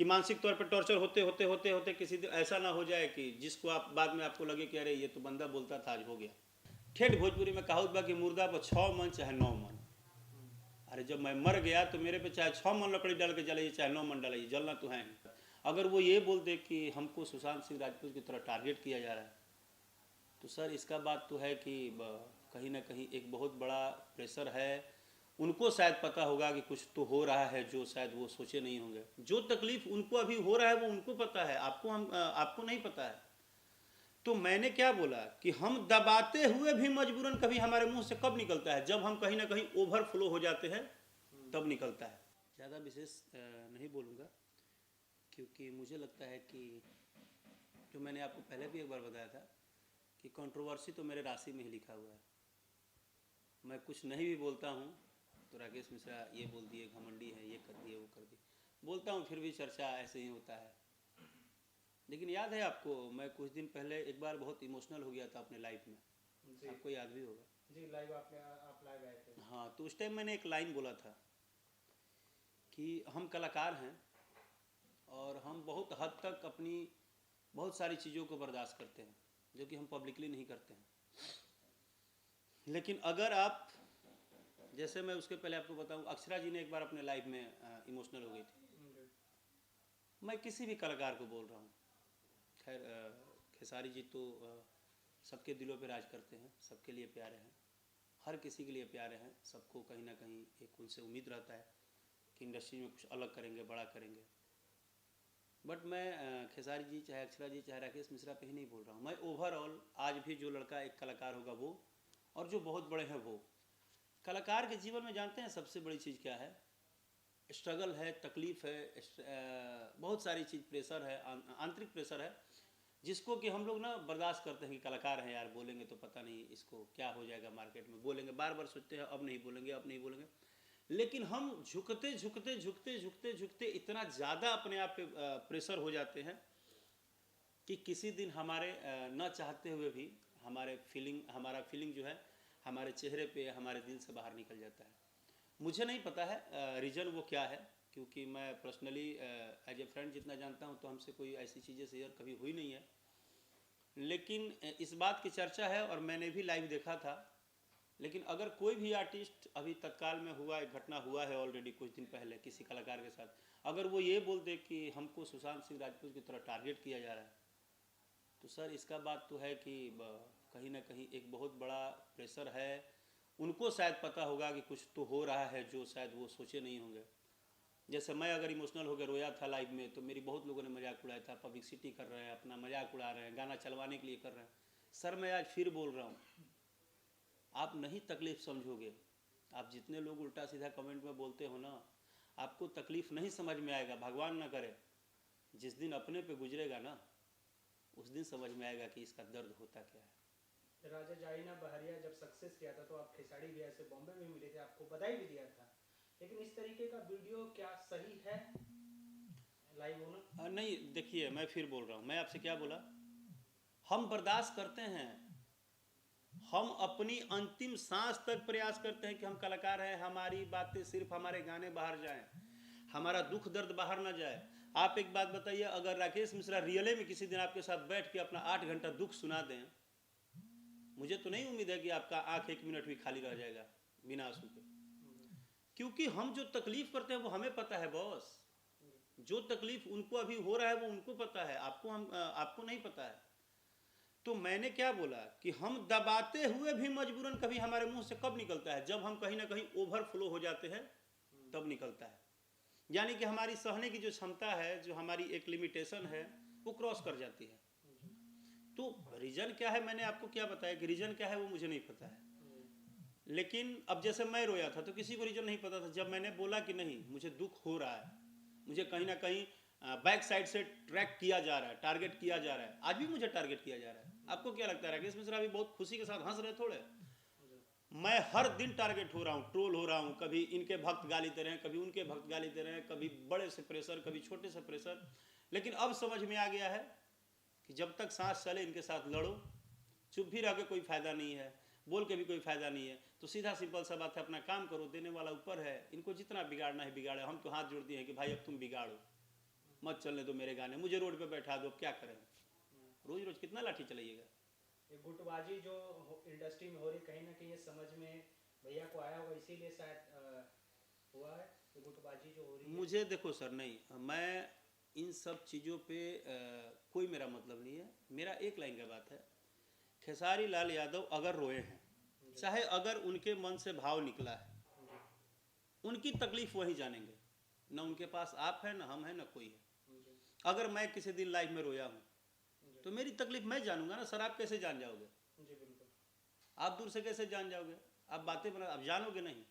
कि मानसिक तौर पर टॉर्चर होते होते होते होते किसी दिन ऐसा ना हो जाए कि जिसको आप बाद में आपको लगे कि अरे ये तो बंदा बोलता था आज हो गया। ठेठ भोजपुरी में कहावत बा कि मुर्दा पर 6 मन चाहे 9 मन। अरे जब मैं मर गया तो मेरे पे चाहे 6 मन लकड़ी डाल के जलाइए चाहे 9 मन डालिए, जलना तो है। अगर वो ये बोल दे कि हमको सुशांत सिंह राजपूत की तरह टारगेट किया जा रहा है, तो सर इसका बात तो है कि कहीं ना कहीं एक बहुत बड़ा प्रेशर है। उनको शायद पता होगा कि कुछ तो हो रहा है जो शायद वो सोचे नहीं होंगे। जो तकलीफ उनको अभी हो रहा है वो उनको पता है, आपको नहीं पता है। तो मैंने क्या बोला कि हम दबाते हुए भी मजबूरन कभी हमारे मुंह से कब निकलता है, जब हम कहीं ना कहीं ओवरफ्लो हो जाते हैं तब निकलता है। ज़्यादा विशेष नहीं बोलूँगा, क्योंकि मुझे लगता है कि जो मैंने आपको पहले भी एक बार बताया था कि कंट्रोवर्सी तो मेरे राशि में ही लिखा हुआ है। मैं कुछ नहीं भी बोलता हूँ तो राकेश मिश्रा ये बोल दिए, घमंडी है, ये कर दिए, वो कर दिए, बोलता हूँ फिर भी चर्चा ऐसे ही होता है। लेकिन याद है आपको, मैं कुछ दिन पहले एक बार बहुत इमोशनल हो गया था अपने लाइफ में, आपको याद भी होगा जी। आप लाइव आए थे। हाँ, तो उस टाइम मैंने एक लाइन बोला था कि हम कलाकार हैं और हम बहुत हद तक अपनी बहुत सारी चीज़ों को बर्दाश्त करते हैं जो कि हम पब्लिकली नहीं करते हैं। लेकिन अगर आप, जैसे मैं उसके पहले आपको बताऊं, अक्षरा जी ने एक बार अपने लाइफ में इमोशनल हो गई थी। मैं किसी भी कलाकार को बोल रहा हूँ, खैर खेसारी जी तो सबके दिलों पे राज करते हैं, सबके लिए प्यारे हैं, हर किसी के लिए प्यारे हैं। सबको कहीं ना कहीं एक उनसे उम्मीद रहता है कि इंडस्ट्री में कुछ अलग करेंगे, बड़ा करेंगे। बट मैं खेसारी जी चाहे अक्षरा जी चाहे राकेश मिश्रा पे ही नहीं बोल रहा हूँ। मैं ओवरऑल आज भी जो लड़का एक कलाकार होगा वो, और जो बहुत बड़े हैं वो, कलाकार के जीवन में जानते हैं सबसे बड़ी चीज़ क्या है? स्ट्रगल है, तकलीफ़ है, बहुत सारी चीज़, प्रेशर है, आंतरिक प्रेशर है, जिसको कि हम लोग ना बर्दाश्त करते हैं कि कलाकार हैं यार, बोलेंगे तो पता नहीं इसको क्या हो जाएगा, मार्केट में बोलेंगे, बार बार सोचते हैं अब नहीं बोलेंगे, अब नहीं बोलेंगे। लेकिन हम झुकते झुकते झुकते झुकते झुकते इतना ज़्यादा अपने आप पे प्रेशर हो जाते हैं कि किसी दिन हमारे न चाहते हुए भी हमारा फीलिंग जो है हमारे चेहरे पे, हमारे दिल से बाहर निकल जाता है। मुझे नहीं पता है रीज़न वो क्या है, क्योंकि मैं पर्सनली एज ए फ्रेंड जितना जानता हूँ तो हमसे कोई ऐसी चीज़ें शेयर कभी हुई नहीं है। लेकिन इस बात की चर्चा है और मैंने भी लाइव देखा था। लेकिन अगर कोई भी आर्टिस्ट, अभी तत्काल में हुआ एक घटना हुआ है ऑलरेडी कुछ दिन पहले किसी कलाकार के साथ, अगर वो ये बोल दे कि हमको सुशांत सिंह राजपूत की तरह टारगेट किया जा रहा है, तो सर इसका बात तो है कि कहीं ना कहीं एक बहुत बड़ा प्रेशर है। उनको शायद पता होगा कि कुछ तो हो रहा है जो शायद वो सोचे नहीं होंगे। जैसे मैं अगर इमोशनल होकर रोया था लाइव में तो मेरी बहुत लोगों ने मजाक उड़ाया था, पब्लिसिटी कर रहे हैं, अपना मजाक उड़ा रहे हैं, गाना चलवाने के लिए कर रहे हैं। सर मैं आज फिर बोल रहा हूँ, आप नहीं तकलीफ़ समझोगे। आप जितने लोग उल्टा सीधा कमेंट में बोलते हो ना, आपको तकलीफ़ नहीं समझ में आएगा। भगवान ना करे, जिस दिन अपने पे गुजरेगा ना, उस दिन समझ में आएगा कि इसका दर्द होता क्या है। राजा जाइना बहरिया जब सक्सेस किया था तो आप खेसारी भैया से बॉम्बे में मिले थे, आपको बधाई भी दिया था, लेकिन इस तरीके का वीडियो क्या सही है लाइव होना? नहीं, देखिए मैं फिर बोल रहा हूँ, मैं आपसे क्या बोला, हम बर्दाश्त करते हैं, हम अपनी अंतिम सांस तक प्रयास करते हैं कि हम कलाकार हैं, हमारी बातें सिर्फ हमारे गाने बाहर जाएं, हमारा दुख दर्द बाहर ना जाए। आप एक बात बताइए, अगर राकेश मिश्रा रियले में किसी दिन आपके साथ बैठ के अपना 8 घंटा दुख सुना दें, मुझे तो नहीं उम्मीद है कि आपका आंख 1 मिनट भी खाली रह जाएगा बिना आंसू के। क्योंकि हम जो तकलीफ करते हैं वो हमें पता है बॉस। जो तकलीफ उनको अभी हो रहा है वो उनको पता है, आपको नहीं पता है। तो मैंने क्या बोला कि हम दबाते हुए भी मजबूरन कभी हमारे मुंह से कब निकलता है, जब हम कहीं ना कहीं ओवरफ्लो हो जाते हैं तब निकलता है। यानी कि हमारी सहने की जो क्षमता है, जो हमारी एक लिमिटेशन है, वो क्रॉस कर जाती है। तो रीज़न क्या है, मैंने आपको क्या बताया कि रीज़न क्या है वो मुझे नहीं पता है। लेकिन अब जैसे मैं रोया था तो किसी को रीज़न नहीं पता था। जब मैंने बोला कि नहीं मुझे दुख हो रहा है, मुझे कहीं ना कहीं बैक साइड से ट्रैक किया जा रहा है, टारगेट किया जा रहा है, आज भी मुझे टारगेट किया जा रहा है। आपको क्या लगता है राकेश मिश्रा भी बहुत खुशी के साथ हंस रहे थोड़े? मैं हर दिन टारगेट हो रहा हूँ, ट्रोल हो रहा हूँ, कभी इनके भक्त गाली दे रहे हैं, कभी उनके भक्त गाली दे रहे हैं, कभी बड़े से प्रेशर, कभी छोटे से प्रेशर। लेकिन अब समझ में आ गया है कि जब तक सांस चले इनके साथ लड़ो, चुप भी रह के कोई फ़ायदा नहीं है, बोल के भी कोई फ़ायदा नहीं है। तो सीधा सिंपल सा बात है, अपना काम करो, देने वाला ऊपर है, इनको जितना बिगाड़ना है बिगाड़े। हम तो हाथ जोड़ दिए हैं कि भाई अब तुम बिगाड़ो। मत चलने दो मेरे गाने, मुझे रोड पे बैठा दो, अब क्या करें, रोज रोज कितना लाठी चलाइएगा। ये गुटबाजी जो इंडस्ट्री में हो रही, कहीं ना कहीं ये समझ में भैया को आया होगा, इसीलिए शायद हुआ है ये गुटबाजी जो हो रही है। मुझे देखो सर, नहीं, मैं इन सब चीज़ों पे कोई मेरा मतलब नहीं है। मेरा एक लाइन का बात है, खेसारी लाल यादव अगर रोए हैं, चाहे अगर उनके मन से भाव निकला है, उनकी तकलीफ वही जानेंगे, ना उनके पास आप है, ना हम है, ना कोई है। अगर मैं किसी दिन लाइफ में रोया हूँ तो मेरी तकलीफ मैं जानूंगा ना सर, आप कैसे जान जाओगे? जी बिल्कुल। आप दूर से कैसे जान जाओगे? आप बातें बना, आप जानोगे नहीं।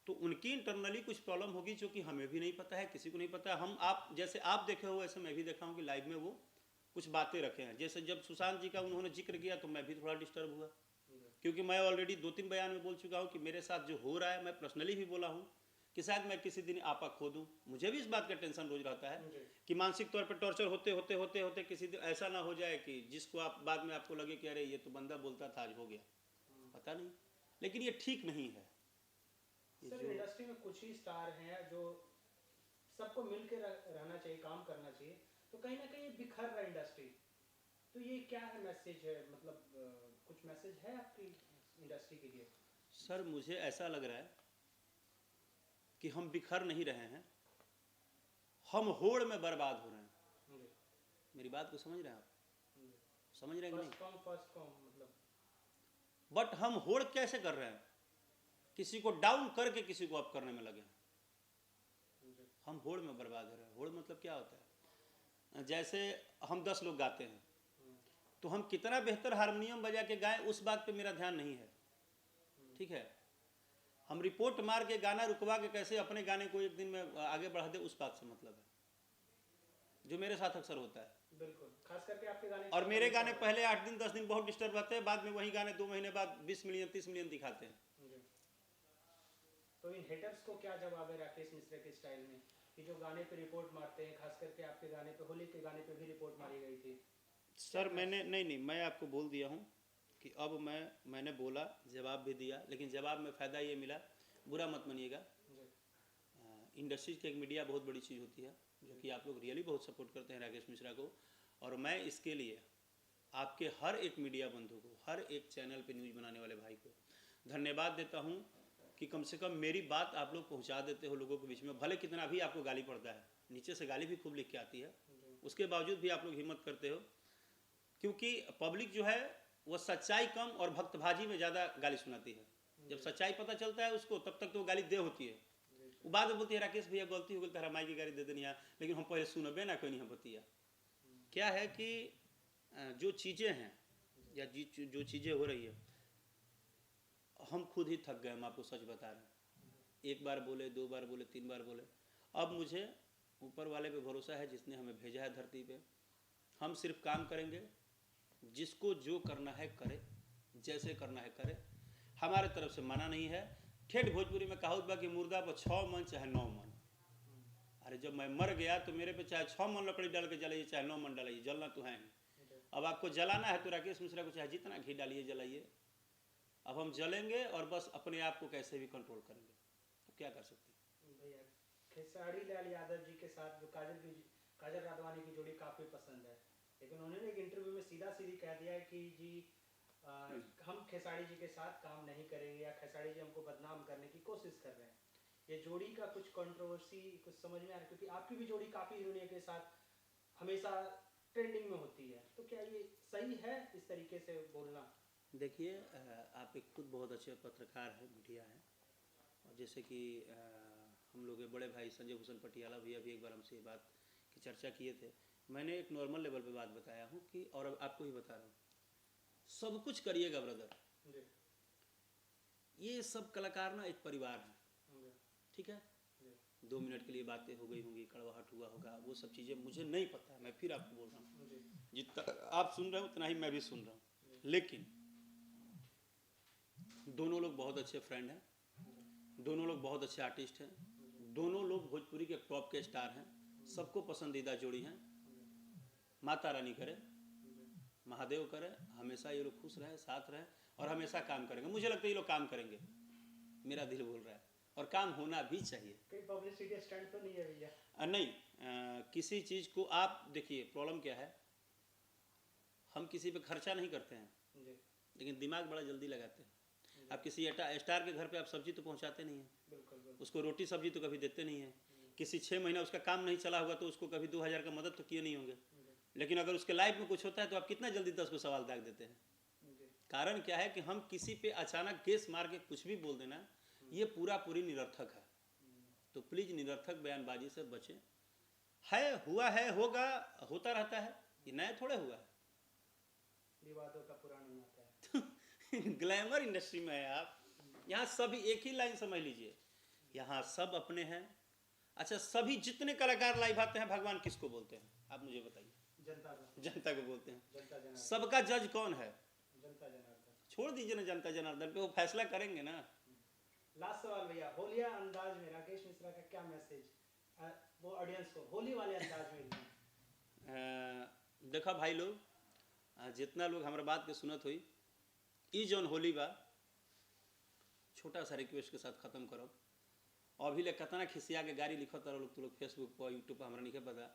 तो उनकी इंटरनली कुछ प्रॉब्लम होगी जो कि हमें भी नहीं पता है, किसी को नहीं पता है। हम आप जैसे आप देखे हो वैसे मैं भी देखा हूँ कि लाइव में वो कुछ बातें रखे हैं। जैसे जब सुशांत जी का उन्होंने जिक्र किया तो मैं भी थोड़ा डिस्टर्ब हुआ, क्योंकि मैं ऑलरेडी 2-3 बयान में बोल चुका हूँ कि मेरे साथ जो हो रहा है, मैं पर्सनली भी बोला हूँ कि शायद मैं किसी दिन आपा खो दूँ। मुझे भी इस बात का टेंशन रोज रहता है कि मानसिक तौर पर टॉर्चर होते होते होते होते किसी दिन ऐसा ना हो जाए कि जिसको आप बाद में आपको लगे कि अरे ये तो बंदा बोलता था, आज हो गया, पता नहीं। लेकिन ये ठीक नहीं है। सर इंडस्ट्री में कुछ ही स्टार हैं जो सबको मिलकर रहना चाहिए, काम करना चाहिए, तो कहीं ना कहीं बिखर रहा है इंडस्ट्री। तो ये क्या है मैसेज है, मतलब कुछ मैसेज है आपकी इंडस्ट्री के लिए? सर मुझे ऐसा लग रहा है कि हम बिखर नहीं रहे हैं, हम होड़ में बर्बाद हो रहे हैं। मेरी बात को समझ रहे हैं आप? समझ रहे हैं कि नहीं? फर्स्ट कॉम मतलब, बट हम होड़ कैसे कर रहे हैं? किसी को डाउन करके किसी को अप करने में लगे हैं। हम होड़ में बर्बाद हो रहे हैं। होड़ मतलब क्या होता है? जैसे हम 10 लोग गाते हैं तो हम कितना बेहतर हारमोनियम बजा के गाएं, उस बात पे मेरा ध्यान नहीं है, ठीक है। हम रिपोर्ट मार के गाना रुकवा के कैसे अपने गाने को एक दिन में आगे बढ़ा दे, उस बात से मतलब है, जो मेरे साथ अक्सर होता है। बिल्कुल, खास करके आपके गाने। और मेरे गाने पहले 8 दिन 10 दिन बहुत डिस्टर्ब रहते हैं, बाद में वही गाने 2 महीने बाद 20 मिलियन 30 मिलियन दिखाते हैं। तो इन हेटर्स को क्या जवाब है राकेश मिश्रा के स्टाइल में, कि जो गाने पे रिपोर्ट मारते हैं, खास करके आपके गाने पे, होली के गाने पे भी रिपोर्ट मारी गई थी? सर मैंने नहीं, मैं आपको बोल दिया हूँ कि अब मैंने बोला, जवाब भी दिया, लेकिन जवाब में फ़ायदा ये मिला, बुरा मत मानिएगा। इंडस्ट्री की एक मीडिया बहुत बड़ी चीज़ होती है, जो कि आप लोग रियली बहुत सपोर्ट करते हैं राकेश मिश्रा को, और मैं इसके लिए आपके हर एक मीडिया बंधु को, हर एक चैनल पे न्यूज़ बनाने वाले भाई को धन्यवाद देता हूँ कि कम से कम मेरी बात आप लोग पहुँचा देते हो लोगों के बीच में। भले कितना भी आपको गाली पड़ता है, नीचे से गाली भी खूब लिख के आती है, उसके बावजूद भी आप लोग हिम्मत करते हो, क्योंकि पब्लिक जो है वह सच्चाई कम और भक्तभाजी में ज़्यादा गाली सुनाती है। जब सच्चाई पता चलता है उसको, तब तक तो गाली दे होती है, वो बाद में बोलती है राकेश भैया गलती हो गई, तेरा माई की गाली दे देनी है, लेकिन हम पहले सुनबे ना कोई नहीं हम बतिया। क्या है कि जो चीज़ें हैं या जो चीज़ें हो रही है, हम खुद ही थक गए, हम आपको सच बता रहे हैं। 1 बार बोले, 2 बार बोले, 3 बार बोले, अब मुझे ऊपर वाले पे भरोसा है जिसने हमें भेजा है धरती पे। हम सिर्फ काम करेंगे, जिसको जो करना है करे, जैसे करना है करे, हमारे तरफ से मना नहीं है। ठेठ भोजपुरी में कहावत बा कि मुर्दा पर 6 मन चाहे 9 मन। अरे जब मैं मर गया तो मेरे पे चाहे 6 मन लकड़ी डाल के जलाइए, चाहे 9 मन डालिए, जलना तो है ही। अब आपको जलाना है तो राकेश मिश्रा को चाहे जितना घी डालिए जलाइए, अब हम जलेंगे और बस अपने आप को कैसे भी कंट्रोल करेंगे। तो क्या कर सकते हैं भैया? खेसारी लाल यादव जी के साथ जो काजल राघवानी की जोड़ी काफ़ी पसंद है, लेकिन उन्होंने एक इंटरव्यू में सीधा सीधी कह दिया है कि जी हम खेसारी जी के साथ काम नहीं करेंगे, या खेसारी जी हमको बदनाम करने की कोशिश कर रहे हैं। ये जोड़ी का कुछ कंट्रोवर्सी कुछ समझ में आ रहा है, क्योंकि आपकी भी जोड़ी काफ़ी हीरोइनों के साथ हमेशा ट्रेंडिंग में होती है, तो क्या ये सही है इस तरीके से बोलना? देखिए, आप एक खुद बहुत अच्छे पत्रकार हैं, मीडिया हैं, और जैसे कि हम लोग के बड़े भाई संजय भूषण पटियाला भैया भी एक बार हमसे ये बात की चर्चा किए थे। मैंने एक नॉर्मल लेवल पे बात बताया हूँ कि, और अब आपको ही बता रहा हूँ, सब कुछ करिएगा ब्रदर, ये सब कलाकार ना एक परिवार है, ठीक है। 2 मिनट के लिए बातें हो गई होंगी, कड़वाहट हुआ होगा, वो सब चीज़ें मुझे नहीं पता है। मैं फिर आपको बोल रहा हूँ, जितना आप सुन रहे हो उतना ही मैं भी सुन रहा हूँ, लेकिन दोनों लोग बहुत अच्छे फ्रेंड हैं, दोनों लोग बहुत अच्छे आर्टिस्ट हैं, दोनों लोग भोजपुरी के टॉप के स्टार हैं, सबको पसंदीदा जोड़ी हैं। माता रानी करे, महादेव करे, हमेशा ये लोग खुश रहे, साथ रहे, और हमेशा काम करेंगे। मुझे लगता है ये लोग काम करेंगे, मेरा दिल बोल रहा है, और काम होना भी चाहिए। कोई पब्लिसिटी स्टंट तो नहीं है भैया? नहीं, किसी चीज़ को आप देखिए, प्रॉब्लम क्या है, हम किसी पे खर्चा नहीं करते हैं जी लेकिन दिमाग बड़ा जल्दी लगाते हैं। आप किसी स्टार के घर पे आप सब्जी तो पहुंचाते नहीं हैं, बिल्कुल बिल्कुल उसको रोटी सब्जी तो कभी देते नहीं हैं। किसी 6 महीना उसका काम नहीं चला होगा तो उसको कभी 2000 का मदद तो किए नहीं होंगे। लेकिन अगर उसके लाइफ में कुछ होता है तो आप कितना जल्दी 10 को सवाल दाग देते हैं। जी कारण क्या है कि हम किसी पे अचानक केस मार के कुछ भी बोल देना, ये पूरी निरर्थक है। तो प्लीज निरर्थक बयानबाजी से बचें। है, हुआ है, होगा, होता रहता है, ये नया थोड़े हुआ है। विवादों का पुराण नाता है। ग्लैमर इंडस्ट्री में है आप, यहाँ सभी एक ही लाइन समझ लीजिए, यहाँ सब अपने हैं। अच्छा, सभी जितने कलाकार लाइव आते हैं भगवान किसको बोलते हैं आप मुझे बताइए? जनता को, जनता को बोलते हैं। जनता जनार्दन, सबका जज कौन है? जनता जनार्दन। छोड़ दीजिए ना जनता जनार्दन पे, वो फैसला करेंगे ना। लास्ट सवाल भैया, होलिया अंदाज में राकेश मिश्रा का क्या मैसेज वो ऑडियंस को होली वाले अंदाज में? देखा भाई लोग, जितना लोग हमारे बात के सुनत हुई, ई जौन होली बा, छोटा सा रिक्वेस्ट के साथ खत्म करो। अभी ले कतना खिसिया के गाड़ी लिखत रहो लोग, तो लोग फेसबुक पर यूट्यूब पर, हमारा नहीं पता,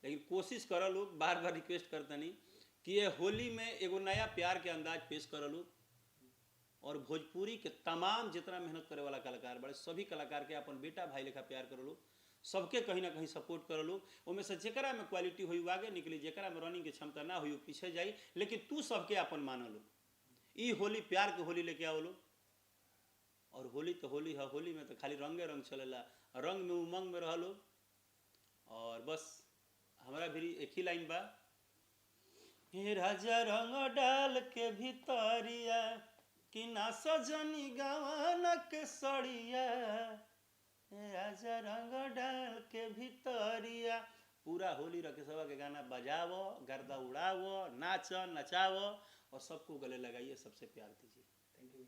लेकिन कोशिश करो लोग, बार बार रिक्वेस्ट करतनी कि ये होली में एगो नया प्यार के अंदाज पेश करो लोग। और भोजपुरी के तमाम जितना मेहनत करे वाला कलाकार बड़े, सभी कलाकार के अपन बेटा भाई लेखा प्यार करो लोग, सबके कहीं ना कहीं सपोर्ट करो लोग। उनमें से जेकरा में क्वालिटी हुई वो आगे निकली, जेकरा में रनिंग की क्षमता ना हुई वो पीछे जाई, लेकिन तू सबके अपन मानो लो। ई होली प्यार के होली लेके आओ लोग। और होली तो होली है, होली में तो खाली रंगे रंग चलेला, रंग में उमंग में रह लोग। और बस हमारा भी एक ही लाइन बा, हे राजा रंग डाल के भीतरिया कि ना सजनी गवाना के सड़िया, राजा रंग डाल के भीतरिया। पूरा होली रकेशवा के गाना बजावो, गर्दा उड़ावो, नाचो नचावो और सबको गले लगाइए, सबसे प्यार दीजिए। Thank you.